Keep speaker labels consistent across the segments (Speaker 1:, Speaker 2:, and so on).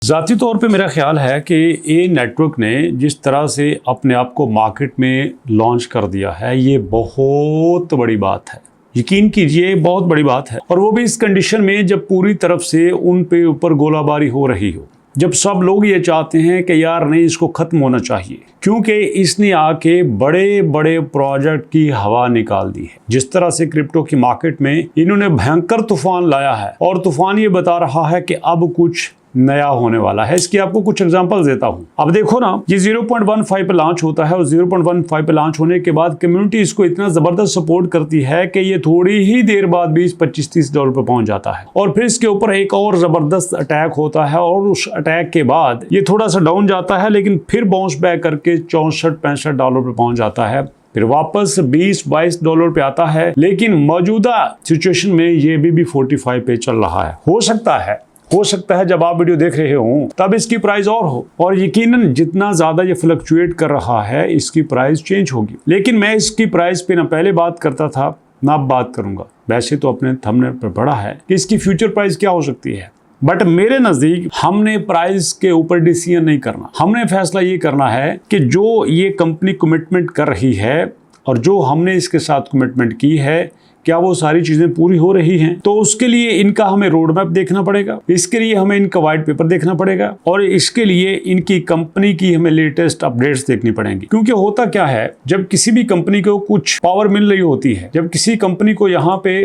Speaker 1: ज़ाती तौर पे मेरा ख्याल है कि ये नेटवर्क ने जिस तरह से अपने आप को मार्केट में लॉन्च कर दिया है, ये बहुत बड़ी बात है। यकीन कीजिए, बहुत बड़ी बात है। और वो भी इस कंडीशन में जब पूरी तरफ से उन पे ऊपर गोलाबारी हो रही हो, जब सब लोग ये चाहते हैं कि यार नहीं, इसको खत्म होना चाहिए, क्योंकि इसने आके बड़े बड़े प्रोजेक्ट की हवा निकाल दी है। जिस तरह से क्रिप्टो की मार्केट में इन्होंने भयंकर तूफान लाया है, और तूफान ये बता रहा है कि अब कुछ नया होने वाला है। इसकी आपको कुछ एग्जांपल्स देता हूं। अब देखो ना, ये 0.15 पे लॉन्च होता है और 0.15 पे लॉन्च होने के बाद कम्युनिटी इसको इतना जबरदस्त सपोर्ट करती है कि ये थोड़ी ही देर बाद 20, 25, 30 डॉलर पे पहुंच जाता है। और फिर इसके ऊपर एक और जबरदस्त अटैक होता है, और उस अटैक के बाद ये थोड़ा सा डाउन जाता है, लेकिन फिर बाउंस बैक करके 64-65 डॉलर पे पहुंच जाता है। फिर वापस 20-22 डॉलर पे आता है, लेकिन मौजूदा सिचुएशन में ये भी 45 पे चल रहा है। हो सकता है जब आप वीडियो देख रहे हो तब इसकी प्राइस और हो, और यकीनन जितना ज्यादा ये फ्लक्चुएट कर रहा है इसकी प्राइस चेंज होगी। लेकिन मैं इसकी प्राइस पे ना पहले बात करता था ना अब बात करूंगा। वैसे तो अपने थंबनेल पर पढ़ा है कि इसकी फ्यूचर प्राइस क्या हो सकती है, बट मेरे नजदीक हमने प्राइस के ऊपर डिसीजन नहीं करना। हमने फैसला ये करना है कि जो ये कंपनी कमिटमेंट कर रही है और जो हमने इसके साथ कमिटमेंट की है, क्या वो सारी चीजें पूरी हो रही हैं। तो उसके लिए इनका हमें रोड मैप देखना पड़ेगा, इसके लिए हमें इनका व्हाइट पेपर देखना पड़ेगा, और इसके लिए इनकी कंपनी की हमें लेटेस्ट अपडेट्स देखनी पड़ेंगी। क्योंकि होता क्या है, जब किसी भी कंपनी को कुछ पावर मिल रही होती है, जब किसी कंपनी को यहाँ पे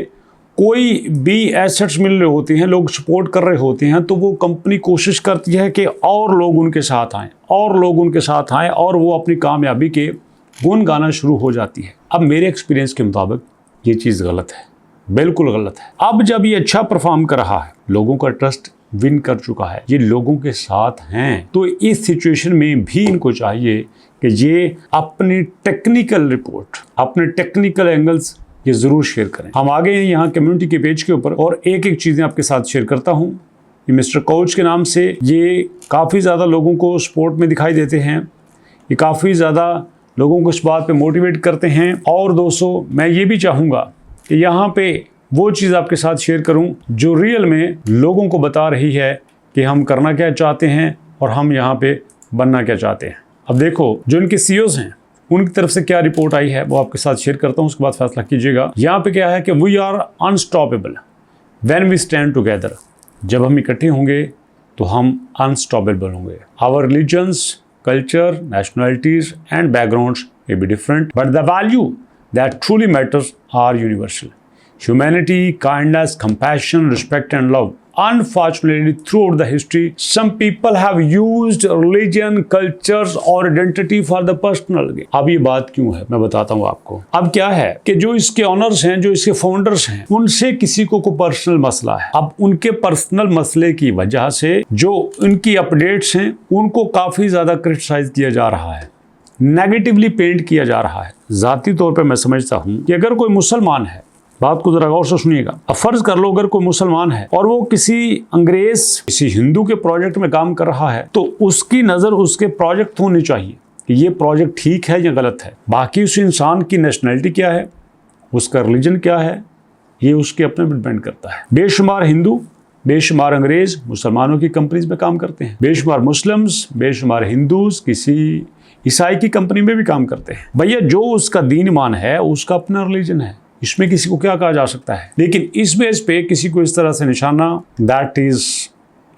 Speaker 1: कोई भी एसेट्स मिल रहे होते हैं, लोग सपोर्ट कर रहे होते हैं, तो वो कंपनी कोशिश करती है कि और लोग उनके साथ आएं, और लोग उनके साथ आएं, और वो अपनी कामयाबी के गुण गाना शुरू हो जाती है। अब मेरे एक्सपीरियंस के मुताबिक ये चीज़ गलत है, बिल्कुल गलत है। अब जब ये अच्छा परफॉर्म कर रहा है, लोगों का ट्रस्ट विन कर चुका है, ये लोगों के साथ हैं, तो इस सिचुएशन में भी इनको चाहिए कि ये अपनी टेक्निकल रिपोर्ट, अपने टेक्निकल एंगल्स ये जरूर शेयर करें। हम आगे हैं यहाँ कम्युनिटी के पेज के ऊपर, और एक एक चीज़ें आपके साथ शेयर करता हूँ। ये मिस्टर कोच के नाम से ये काफ़ी ज़्यादा लोगों को सपोर्ट में दिखाई देते हैं, ये काफ़ी ज़्यादा लोगों को इस बात पे मोटिवेट करते हैं। और दोस्तों, मैं ये भी चाहूँगा कि यहाँ पे वो चीज़ आपके साथ शेयर करूँ जो रियल में लोगों को बता रही है कि हम करना क्या चाहते हैं और हम यहाँ पे बनना क्या चाहते हैं। अब देखो, जो इनके CEOs हैं उनकी तरफ से क्या रिपोर्ट आई है वो आपके साथ शेयर करता हूँ, उसके बाद फैसला कीजिएगा। यहाँ पे क्या है कि we are unstoppable when we stand together. जब हम इकट्ठे होंगे तो हम अनस्टॉपेबल होंगे। Our religions, culture, nationalities and backgrounds may be different, but the value that truly matters are universal. Humanity, kindness, compassion, respect and love. Unfortunately, throughout the history, some people have used religion, cultures or identity for the personal gain. अब ये बात क्यों है मैं बताता हूँ आपको। अब क्या है कि जो इसके ऑनर्स हैं, जो इसके फाउंडर्स हैं, उनसे किसी को पर्सनल मसला है। अब उनके पर्सनल मसले की वजह से जो उनकी अपडेट्स हैं उनको काफी ज्यादा क्रिटिसाइज किया जा रहा है, नेगेटिवली पेंट किया जा रहा है। जाती तौर पे मैं समझता हूँ कि अगर कोई मुसलमान है, बात को जरा गौर से सुनिएगा। अब फर्ज कर लो अगर कोई मुसलमान है और वो किसी अंग्रेज, किसी हिंदू के प्रोजेक्ट में काम कर रहा है, तो उसकी नजर उसके प्रोजेक्ट होनी चाहिए कि ये प्रोजेक्ट ठीक है या गलत है। बाकी उस इंसान की नेशनलिटी क्या है, उसका रिलीजन क्या है, ये उसके अपने पर डिपेंड करता है। बेशुमार हिंदू, बेशुमार अंग्रेज मुसलमानों की कंपनीज में काम करते हैं, बेशुमार मुस्लिम्स, बेशुमार हिंदूज किसी ईसाई की कंपनी में भी काम करते हैं। भैया, जो उसका दीन ईमान है उसका अपना रिलीजन है, इसमें किसी को क्या कहा जा सकता है। लेकिन इस बेस पे किसी को इस तरह से निशाना, दैट इज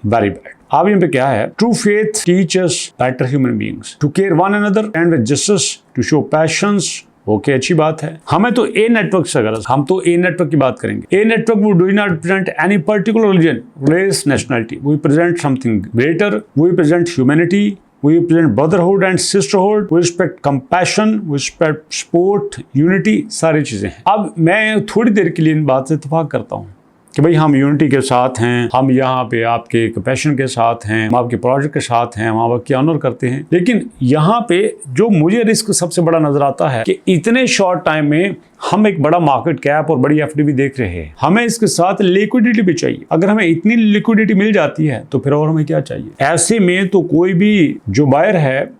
Speaker 1: वेरी बैड। अब यहाँ पे क्या है, true faith teachers better human beings to care one another and with justice to show passions. Okay, अच्छी बात है। हमें तो ए नेटवर्क से गरज, हम तो ए नेटवर्क की बात करेंगे। ए नेटवर्क वो do not represent any particular religion, race, nationality. We present something greater, we present humanity, we represent brotherhood and sisterhood, we respect compassion, we respect sport, unity, सारी चीजें हैं। अब मैं थोड़ी देर के लिए इन बात से इत्तेफाक करता हूँ कि भाई हम यूनिटी के साथ हैं, हम यहाँ पे आपके कंपैशन के साथ हैं, हम आपके प्रोजेक्ट के साथ हैं, हम आपकी ऑनर करते हैं। लेकिन यहाँ पे जो मुझे रिस्क सबसे बड़ा नजर आता है कि इतने शॉर्ट टाइम में हम एक बड़ा मार्केट कैप और बड़ी FDV देख रहे हैं, हमें इसके साथ लिक्विडिटी भी चाहिए। अगर हमें इतनी लिक्विडिटी मिल जाती है तो फिर और हमें क्या चाहिए। ऐसे में तो कोई भी जो बायर है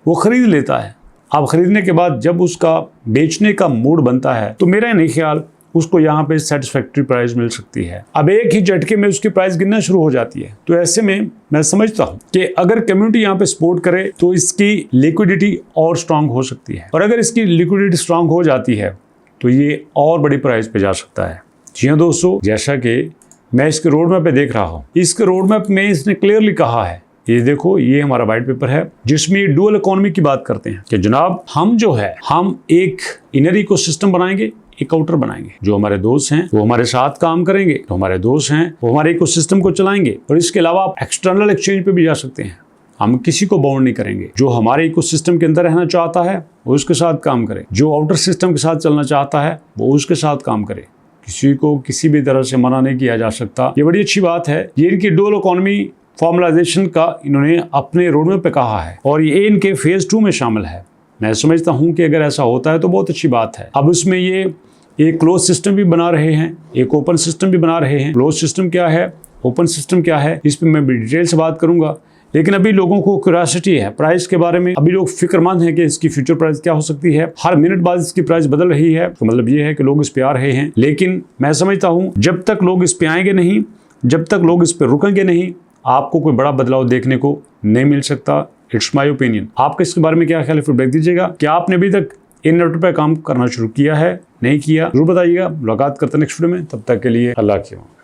Speaker 1: वो खरीद लेता है। अब खरीदने के बाद जब उसका बेचने का मूड बनता है तो मेरा नहीं ख्याल उसको यहाँ पे सेटिस्फैक्ट्री प्राइस मिल सकती है। अब एक ही झटके में उसकी प्राइस गिरना शुरू हो जाती है। तो ऐसे में मैं समझता हूँ कि अगर कम्युनिटी यहाँ पे सपोर्ट करे तो इसकी लिक्विडिटी और स्ट्रांग हो सकती है, और अगर इसकी लिक्विडिटी स्ट्रांग हो जाती है तो ये और बड़ी प्राइस पे जा सकता है। जी हाँ दोस्तों, जैसा कि मैं इसके रोड मैप पे देख रहा हूँ, इसके रोड मैप में इसने क्लियरली कहा है, ये देखो ये हमारा वाइट पेपर है जिसमें डुअल इकोनॉमी की बात करते हैं कि जनाब हम जो है हम एक इनर इकोसिस्टम बनाएंगे, एक आउटर बनाएंगे। जो हमारे दोस्त हैं वो हमारे साथ काम करेंगे, तो हमारे दोस्त हैं वो हमारे इकोसिस्टम को चलाएंगे। और इसके अलावा आप एक्सटर्नल एक्सचेंज पे भी जा सकते हैं, हम किसी को बाउंड नहीं करेंगे। जो हमारे इकोसिस्टम के अंदर रहना चाहता है वो उसके साथ काम करे, जो आउटर सिस्टम के साथ चलना चाहता है वो उसके साथ काम करे। किसी को किसी भी तरह से मना नहीं किया जा सकता। ये बड़ी अच्छी बात है। ये इनकी डुअल इकोनॉमी फॉर्मलाइजेशन का इन्होंने अपने रोडमैप पे कहा है और ये इनके फेज 2 में शामिल है। मैं समझता हूँ कि अगर ऐसा होता है तो बहुत अच्छी बात है। अब इसमें ये एक क्लोज सिस्टम भी बना रहे हैं, एक ओपन सिस्टम भी बना रहे हैं। क्लोज सिस्टम क्या है, ओपन सिस्टम क्या है, इस पर मैं डिटेल से बात करूंगा। लेकिन अभी लोगों को क्यूरियोसिटी है प्राइस के बारे में। अभी लोग फिक्रमंद हैं कि इसकी फ्यूचर प्राइस क्या हो सकती है। हर मिनट बाद इसकी प्राइस बदल रही है, तो मतलब ये है कि लोग इस पे आ रहे हैं। लेकिन मैं समझता हूँ जब तक लोग इस पे आएंगे नहीं, जब तक लोग इस पे रुकेंगे नहीं, आपको कोई बड़ा बदलाव देखने को नहीं मिल सकता। It's my opinion. आपके इसके बारे में क्या ख्याल है, फीडबैक दीजिएगा। क्या आपने अभी तक इन नेटवर्क पे काम करना शुरू किया है, नहीं किया, जरूर बताइएगा। मुलाकात करते हैं नेक्स्ट वीडियो में, तब तक के लिए अल्लाह की।